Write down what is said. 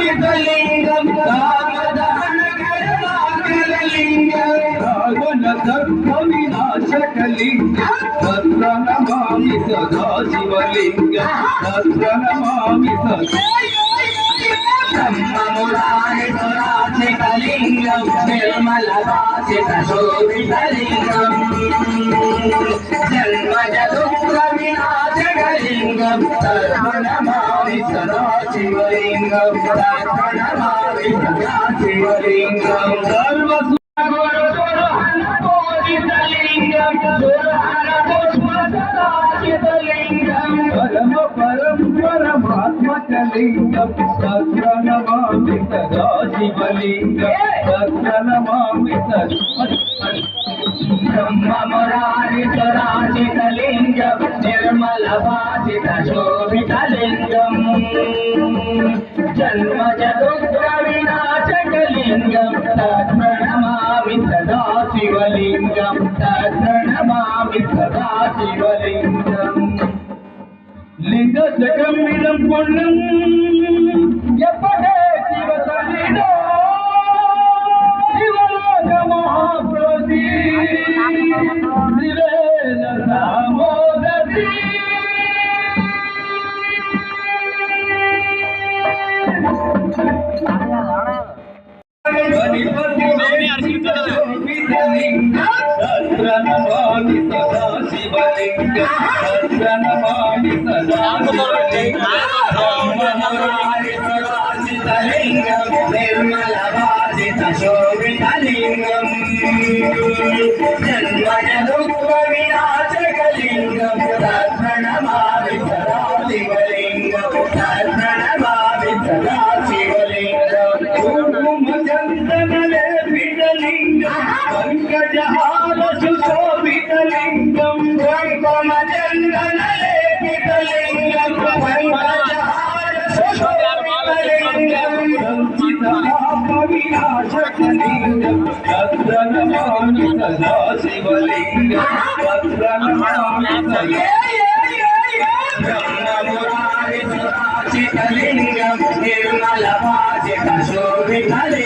లింగం కామదహన కరవాకరలింగం రావణ దర్భ వినాశకలింగం తత్ప్రణమామి సదా శివలింగం తత్ప్రణమామి సదా బ్రహ్మమురారికలింగం నిర్మలవాసిత శోభితలింగం జన్మజ దుఃఖ వినాశకలింగం తత్ప్రణమామి సదా శివలింగం తత్ప్రణమామి సదా శివలింగం పరమ పరమాత్మకలింగం సత్ప్రణమామి సదా శివలింగం సత్ప్రణమామి బ్రహ్మమురారికలింగం నిర్మలవాసిత శోభితలింగం జన్మజ దుఃఖ వినాశకలింగం తత్ప్రణమామి సదా శివలింగం తత్ప్రణమామి సదా శివలింగం లింగ జగమిడం పొన్నం ఎప్పటే శివతలిడో శివలోక మహాప్రోధి శివేన సామోదరి తత్ప్రణమామి సదా శివలింగం తత్ప్రణమామి సదా శివలింగం నిర్మలవాసిత శోభితలింగం జన్మజ దుఃఖ వినాశకలింగం తత్ప్రణమామి సదా శివలింగం తత్ప్రణమామి సదా శివలింగం పంకజహార సుశోభితలింగం పంకమచందనలేపితలింగం పంకజహార సుశోభితలింగం వినాశకలింగం తత్ప్రణమామి సదా శివలింగం తత్ప్రణమామి బ్రహ్మమురారికలింగం నిర్మలవాసిత శోభితలింగం